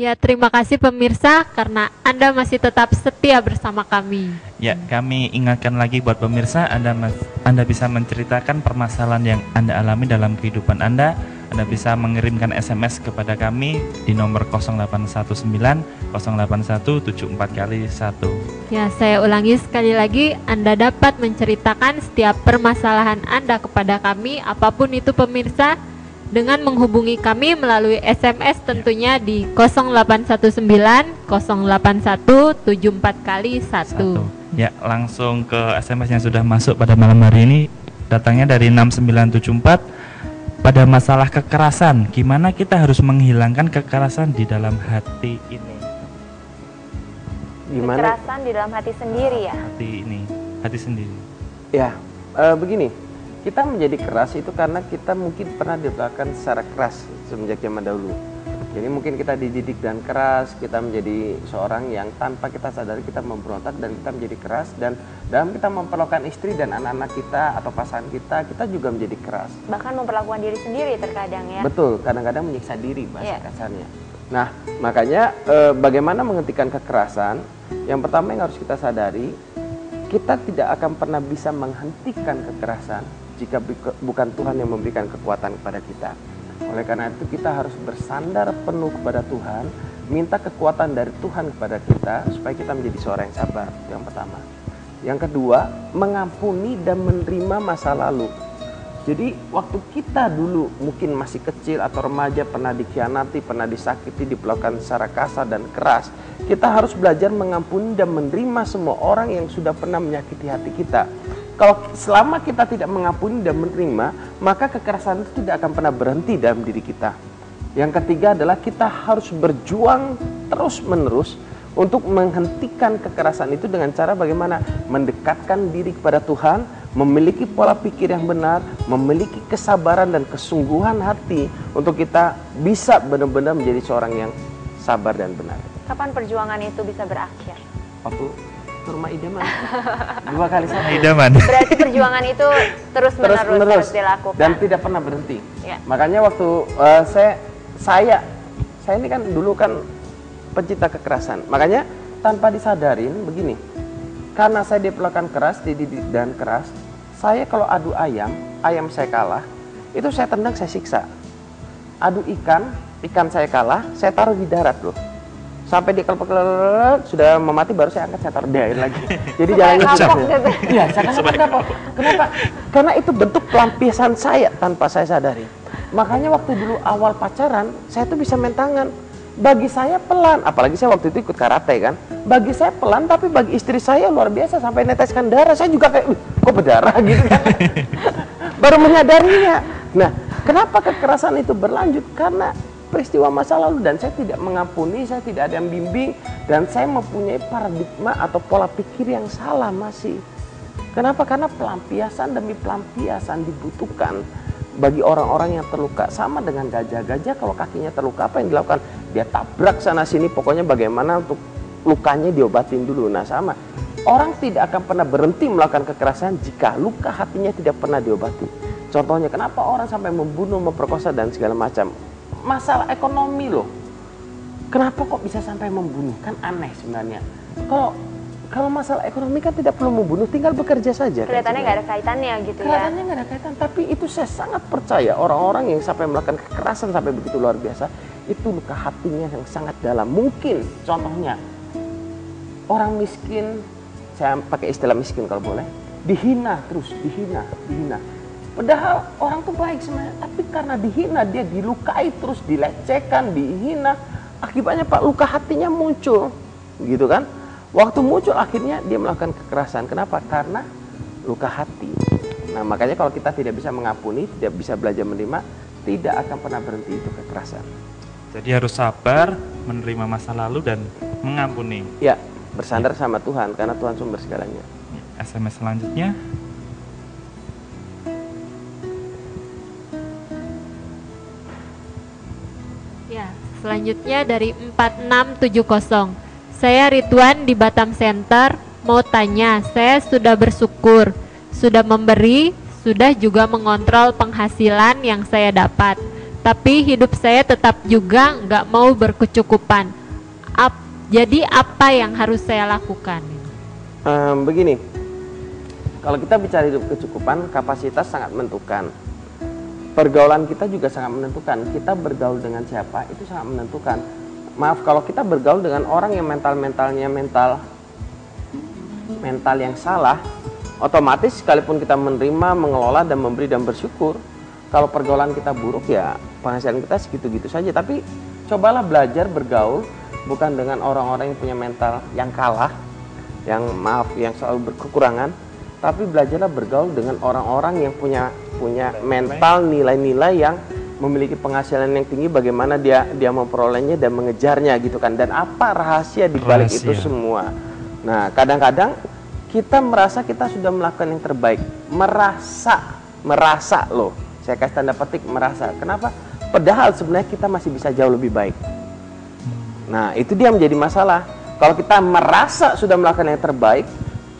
Ya, terima kasih pemirsa karena Anda masih tetap setia bersama kami. Ya, kami ingatkan lagi buat pemirsa, Anda bisa menceritakan permasalahan yang Anda alami dalam kehidupan Anda. Anda bisa mengirimkan SMS kepada kami di nomor 0819 081 74 kali 1. Ya, saya ulangi sekali lagi, Anda dapat menceritakan setiap permasalahan Anda kepada kami, apapun itu pemirsa, dengan menghubungi kami melalui SMS tentunya di 0819 081 74 kali 1. Ya, langsung ke SMS yang sudah masuk pada malam hari ini. Datangnya dari 6974. Pada masalah kekerasan, gimana kita harus menghilangkan kekerasan di dalam hati ini? Gimana? Kekerasan di dalam hati sendiri ya? Hati sendiri. Ya, begini, kita menjadi keras itu karena kita mungkin pernah diperlakukan secara keras semenjak zaman dahulu. Jadi mungkin kita dididik dan keras, kita menjadi seorang yang tanpa kita sadari kita memberontak dan kita menjadi keras, dan dalam kita memperlakukan istri dan anak-anak kita atau pasangan kita juga menjadi keras. Bahkan memperlakukan diri sendiri terkadang ya? Betul, kadang-kadang menyiksa diri bahasa kasarnya. Nah, makanya bagaimana menghentikan kekerasan? Yang pertama yang harus kita sadari, kita tidak akan pernah bisa menghentikan kekerasan jika bukan Tuhan yang memberikan kekuatan kepada kita. Oleh karena itu kita harus bersandar penuh kepada Tuhan, minta kekuatan dari Tuhan kepada kita supaya kita menjadi seorang yang sabar. Yang pertama. Yang kedua, mengampuni dan menerima masa lalu. Jadi waktu kita dulu mungkin masih kecil atau remaja pernah dikhianati, pernah disakiti, diperlakukan secara kasar dan keras, kita harus belajar mengampuni dan menerima semua orang yang sudah pernah menyakiti hati kita. Kalau selama kita tidak mengampuni dan menerima, maka kekerasan itu tidak akan pernah berhenti dalam diri kita. Yang ketiga adalah kita harus berjuang terus-menerus untuk menghentikan kekerasan itu dengan cara bagaimana? Mendekatkan diri kepada Tuhan, memiliki pola pikir yang benar, memiliki kesabaran dan kesungguhan hati untuk kita bisa benar-benar menjadi seorang yang sabar dan benar. Kapan perjuangan itu bisa berakhir? Waktu rumah idaman 2 kali sama idaman. Berarti perjuangan itu terus-menerus harus dilakukan dan tidak pernah berhenti. Ya. Makanya waktu saya ini kan dulu kan pencinta kekerasan. Makanya tanpa disadarin begini, karena saya diperlakukan keras, dididik dan keras, saya kalau adu ayam saya kalah, itu saya tendang, saya siksa. Adu ikan saya kalah, saya taruh di darat loh. Sampai dia kalau sudah memati baru saya angkat, saya taruh di air lagi. Jadi jangan kapok gitu. Iya, saya kapok. Kenapa? Karena itu bentuk pelampiasan saya tanpa saya sadari. Makanya waktu dulu awal pacaran, saya tuh bisa main tangan. Bagi saya pelan, apalagi saya waktu itu ikut karate kan. Bagi saya pelan, tapi bagi istri saya luar biasa sampai neteskan darah. Saya juga kayak, kok berdarah gitu kan. Baru menyadarinya. Nah, kenapa kekerasan itu berlanjut? Karena peristiwa masa lalu dan saya tidak mengampuni, saya tidak ada yang bimbing, dan saya mempunyai paradigma atau pola pikir yang salah masih. Kenapa? Karena pelampiasan demi pelampiasan dibutuhkan bagi orang-orang yang terluka. Sama dengan gajah kalau kakinya terluka, apa yang dilakukan? Dia tabrak sana sini, pokoknya bagaimana untuk lukanya diobatin dulu. Nah sama, orang tidak akan pernah berhenti melakukan kekerasan jika luka hatinya tidak pernah diobati. Contohnya, kenapa orang sampai membunuh, memperkosa dan segala macam? Masalah ekonomi loh. Kenapa kok bisa sampai membunuh? Kan aneh sebenarnya. Kalau masalah ekonomi kan tidak perlu membunuh, tinggal bekerja saja. Kelihatannya nggak ada kaitannya gitu ya. Kelihatannya nggak ada kaitan, tapi itu saya sangat percaya orang-orang yang sampai melakukan kekerasan sampai begitu luar biasa, itu luka hatinya yang sangat dalam. Mungkin contohnya orang miskin, saya pakai istilah miskin kalau boleh, dihina terus, dihina. Padahal orang tuh baik sebenarnya, tapi karena dihina, dia dilukai terus, dilecehkan, dihina. Akibatnya Pak, luka hatinya muncul, gitu kan? Waktu muncul akhirnya dia melakukan kekerasan. Kenapa? Karena luka hati. Nah makanya kalau kita tidak bisa mengampuni, tidak bisa belajar menerima, tidak akan pernah berhenti itu kekerasan. Jadi harus sabar, menerima masa lalu dan mengampuni. Ya, bersandar sama Tuhan, karena Tuhan sumber segalanya. SMS selanjutnya. Ya, selanjutnya dari 4670. Saya Ridwan di Batam Center. Mau tanya, saya sudah bersyukur, sudah memberi, sudah juga mengontrol penghasilan yang saya dapat. tapi hidup saya tetap juga nggak mau berkecukupan. Jadi apa yang harus saya lakukan? Begini, kalau kita bicara hidup kecukupan, kapasitas sangat menentukan. Pergaulan kita juga sangat menentukan. Kita bergaul dengan siapa itu sangat menentukan. Maaf, kalau kita bergaul dengan orang yang mentalnya mental yang salah, otomatis sekalipun kita menerima, mengelola dan memberi dan bersyukur, kalau pergaulan kita buruk ya penghasilan kita segitu-gitu saja. Tapi cobalah belajar bergaul bukan dengan orang-orang yang punya mental yang kalah, yang selalu berkekurangan, tapi belajarlah bergaul dengan orang-orang yang punya mental, nilai-nilai yang memiliki penghasilan yang tinggi, bagaimana dia memperolehnya dan mengejarnya gitu kan, dan apa rahasia di balik itu semua. Nah, kadang-kadang kita merasa kita sudah melakukan yang terbaik, merasa loh, saya kasih tanda petik merasa. Kenapa? Padahal sebenarnya kita masih bisa jauh lebih baik. Nah, itu dia menjadi masalah. Kalau kita merasa sudah melakukan yang terbaik,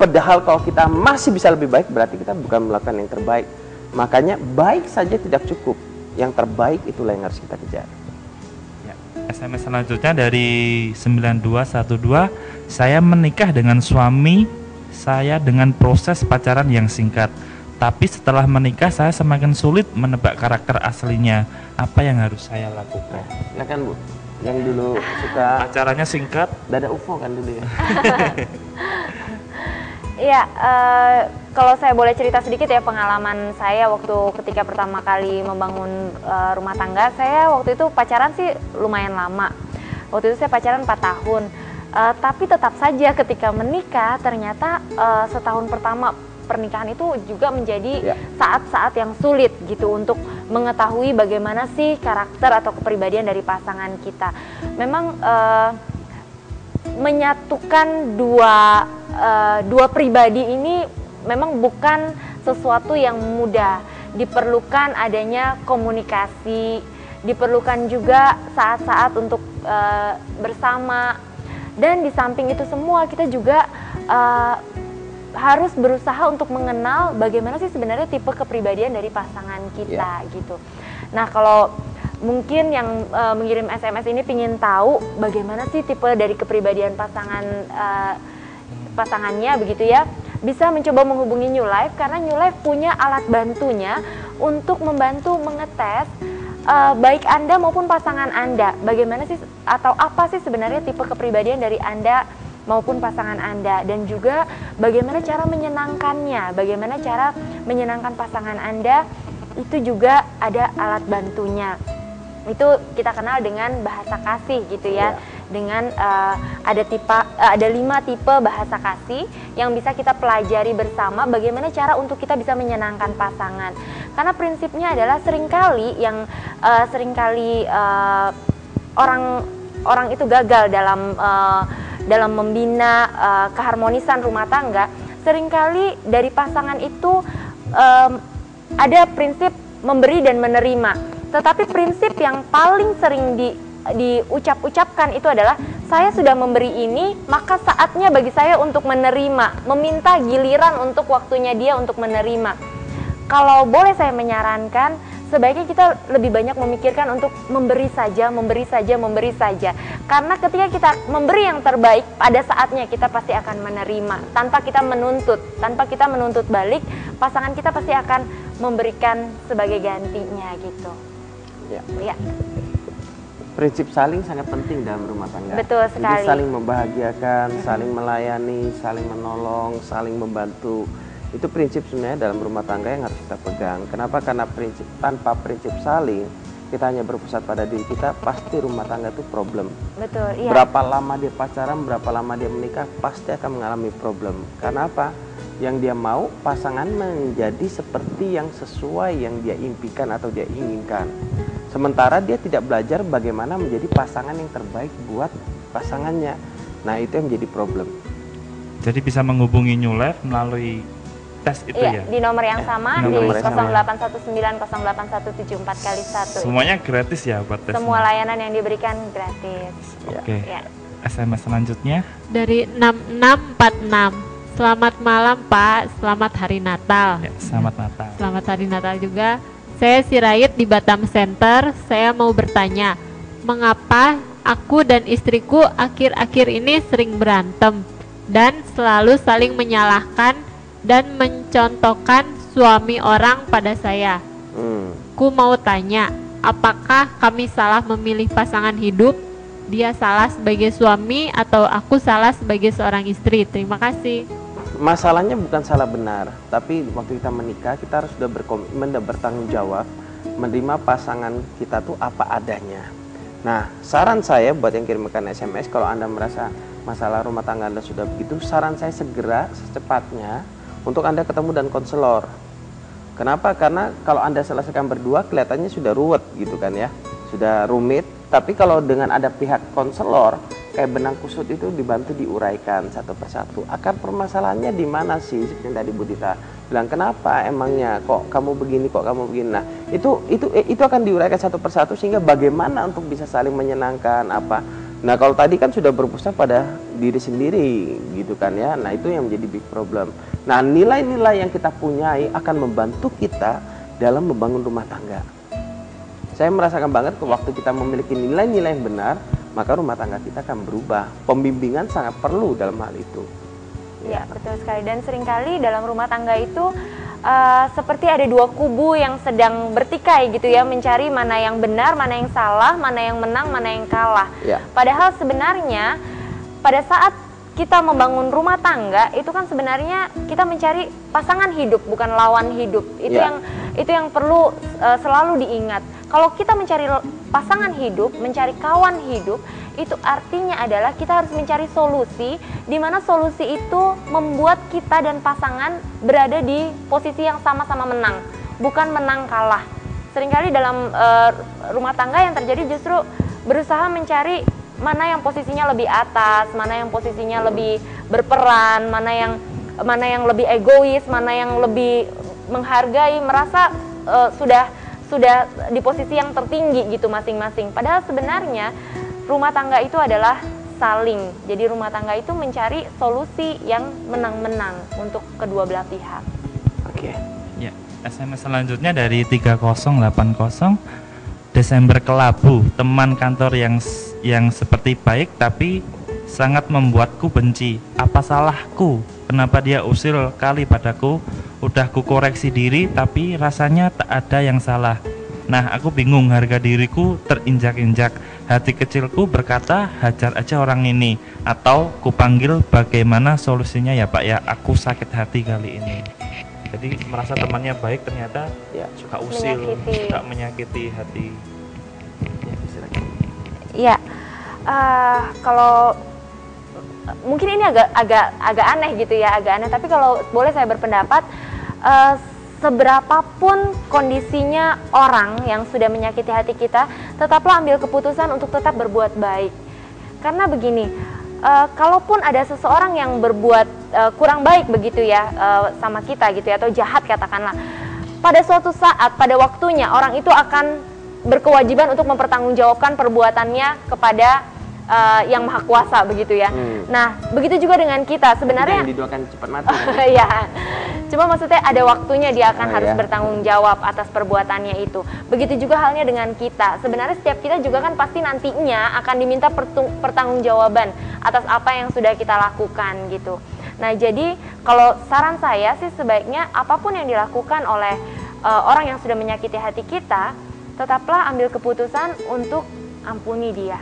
padahal kalau kita masih bisa lebih baik, berarti kita bukan melakukan yang terbaik. Makanya baik saja tidak cukup. Yang terbaik itulah yang harus kita kejar. Ya, SMS selanjutnya dari 9212, saya menikah dengan suami saya dengan proses pacaran yang singkat. Tapi setelah menikah saya semakin sulit menebak karakter aslinya. Apa yang harus saya lakukan? Silakan Bu. Yang dulu suka pacarannya singkat, dada UFO kan dulu ya. Iya, kalau saya boleh cerita sedikit ya pengalaman saya waktu ketika pertama kali membangun rumah tangga. Saya waktu itu pacaran sih lumayan lama. Waktu itu saya pacaran 4 tahun. Tapi tetap saja ketika menikah ternyata setahun pertama pernikahan itu juga menjadi saat-saat yang sulit gitu untuk mengetahui bagaimana sih karakter atau kepribadian dari pasangan kita. Memang menyatukan dua pribadi ini memang bukan sesuatu yang mudah. Diperlukan adanya komunikasi, diperlukan juga saat-saat untuk bersama, dan di samping itu semua kita juga harus berusaha untuk mengenal bagaimana sih sebenarnya tipe kepribadian dari pasangan kita gitu. Nah, kalau mungkin yang mengirim SMS ini pingin tahu bagaimana sih tipe dari kepribadian pasangannya begitu ya, bisa mencoba menghubungi New Life, karena New Life punya alat bantunya untuk membantu mengetes baik Anda maupun pasangan Anda, bagaimana sih atau apa sih sebenarnya tipe kepribadian dari Anda maupun pasangan Anda, dan juga bagaimana cara menyenangkannya, bagaimana cara menyenangkan pasangan Anda, itu juga ada alat bantunya. Itu kita kenal dengan bahasa kasih gitu ya. Dengan ada 5 tipe bahasa kasih yang bisa kita pelajari bersama, bagaimana cara untuk kita bisa menyenangkan pasangan. Karena prinsipnya adalah seringkali orang itu gagal dalam membina keharmonisan rumah tangga. Seringkali dari pasangan itu ada prinsip memberi dan menerima, tetapi prinsip yang paling sering diucapkan itu adalah saya sudah memberi ini, maka saatnya bagi saya untuk menerima, meminta giliran untuk waktunya dia untuk menerima. Kalau boleh saya menyarankan, sebaiknya kita lebih banyak memikirkan untuk memberi saja. Karena ketika kita memberi yang terbaik, pada saatnya kita pasti akan menerima. Tanpa kita menuntut balik, pasangan kita pasti akan memberikan sebagai gantinya gitu. Ya. Prinsip saling sangat penting dalam rumah tangga. Betul sekali. Jadi saling membahagiakan, saling melayani, saling menolong, saling membantu. Itu prinsip sebenarnya dalam rumah tangga yang harus kita pegang. Kenapa? Karena tanpa prinsip saling, kita hanya berpusat pada diri kita, pasti rumah tangga itu problem. Betul, iya. Berapa lama dia pacaran, berapa lama dia menikah, pasti akan mengalami problem. Karena apa? Yang dia mau pasangan menjadi seperti yang sesuai yang dia impikan atau dia inginkan. Sementara dia tidak belajar bagaimana menjadi pasangan yang terbaik buat pasangannya. Nah, itu yang menjadi problem. Jadi bisa menghubungi New Life melalui tes itu ya? Di nomor yang sama, di 0819081741. Semuanya gratis ya buat tes? Semua layanan yang diberikan gratis. Oke. SMS selanjutnya dari 6646. Selamat malam Pak, selamat hari Natal. Ya, selamat Natal. Selamat hari Natal juga. Saya Sirait di Batam Center. Saya mau bertanya, mengapa aku dan istriku akhir-akhir ini sering berantem dan selalu saling menyalahkan dan mencontohkan suami orang pada saya? Ku mau tanya, apakah kami salah memilih pasangan hidup? Dia salah sebagai suami atau aku salah sebagai seorang istri? Terima kasih. Masalahnya bukan salah benar, tapi waktu kita menikah kita harus sudah berkomitmen dan bertanggung jawab menerima pasangan kita tuh apa adanya. Nah, saran saya buat yang kirimkan SMS, kalau Anda merasa masalah rumah tangga Anda sudah begitu, saran saya segera secepatnya untuk Anda ketemu dan konselor. Kenapa? Karena kalau Anda selesaikan berdua kelihatannya sudah ruwet gitu kan ya, sudah rumit. Tapi kalau dengan ada pihak konselor, kayak benang kusut itu dibantu diuraikan satu persatu. Akar permasalahannya di mana sih? Seperti yang tadi Bu Dita bilang, kenapa emangnya kok kamu begini, kok kamu begini. Nah, itu akan diuraikan satu persatu sehingga bagaimana untuk bisa saling menyenangkan apa. Nah, kalau tadi kan sudah berpusat pada diri sendiri gitu kan ya. Nah, itu yang menjadi big problem. Nah, nilai-nilai yang kita punyai akan membantu kita dalam membangun rumah tangga. Saya merasakan banget waktu kita memiliki nilai-nilai yang benar, maka rumah tangga kita akan berubah. Pembimbingan sangat perlu dalam hal itu. Ya, betul sekali. Dan seringkali dalam rumah tangga itu seperti ada dua kubu yang sedang bertikai gitu ya, mencari mana yang benar, mana yang salah, mana yang menang, mana yang kalah. Ya. Padahal sebenarnya pada saat kita membangun rumah tangga itu kan sebenarnya kita mencari pasangan hidup, bukan lawan hidup. Itu yang perlu selalu diingat. Kalau kita mencari pasangan hidup, mencari kawan hidup, itu artinya adalah kita harus mencari solusi, di mana solusi itu membuat kita dan pasangan berada di posisi yang sama-sama menang, bukan menang kalah. Seringkali dalam rumah tangga yang terjadi justru berusaha mencari mana yang posisinya lebih atas, mana yang posisinya lebih berperan, mana yang lebih egois, mana yang lebih menghargai, merasa sudah di posisi yang tertinggi gitu masing-masing. Padahal sebenarnya rumah tangga itu adalah saling. Jadi rumah tangga itu mencari solusi yang menang-menang untuk kedua belah pihak. Oke. Ya, SMS selanjutnya dari 3080. Desember kelabu, teman kantor yang seperti baik tapi sangat membuatku benci. Apa salahku? Kenapa dia usil kali padaku? Udah ku koreksi diri tapi rasanya tak ada yang salah. Nah, aku bingung, harga diriku terinjak-injak. Hati kecilku berkata, hajar aja orang ini. Atau ku panggil, bagaimana solusinya ya Pak ya? Aku sakit hati kali ini. Jadi merasa temannya baik ternyata ya suka usil, suka menyakiti hati. Ya, kalau mungkin ini agak aneh gitu ya, agak aneh. Tapi kalau boleh saya berpendapat, seberapapun kondisinya orang yang sudah menyakiti hati kita, tetaplah ambil keputusan untuk tetap berbuat baik. Karena begini, kalaupun ada seseorang yang berbuat kurang baik begitu ya sama kita gitu ya, atau jahat katakanlah, pada suatu saat, pada waktunya orang itu akan berkewajiban untuk mempertanggungjawabkan perbuatannya kepada yang maha kuasa begitu ya. Nah, begitu juga dengan kita sebenarnya. Yang didoakan cepat mati. Ya, cuma maksudnya ada waktunya dia akan harus bertanggung jawab atas perbuatannya itu. Begitu juga halnya dengan kita. Sebenarnya setiap kita juga kan pasti nantinya akan diminta pertanggungjawaban atas apa yang sudah kita lakukan gitu. Nah, jadi kalau saran saya sih sebaiknya apapun yang dilakukan oleh orang yang sudah menyakiti hati kita, tetaplah ambil keputusan untuk ampuni dia.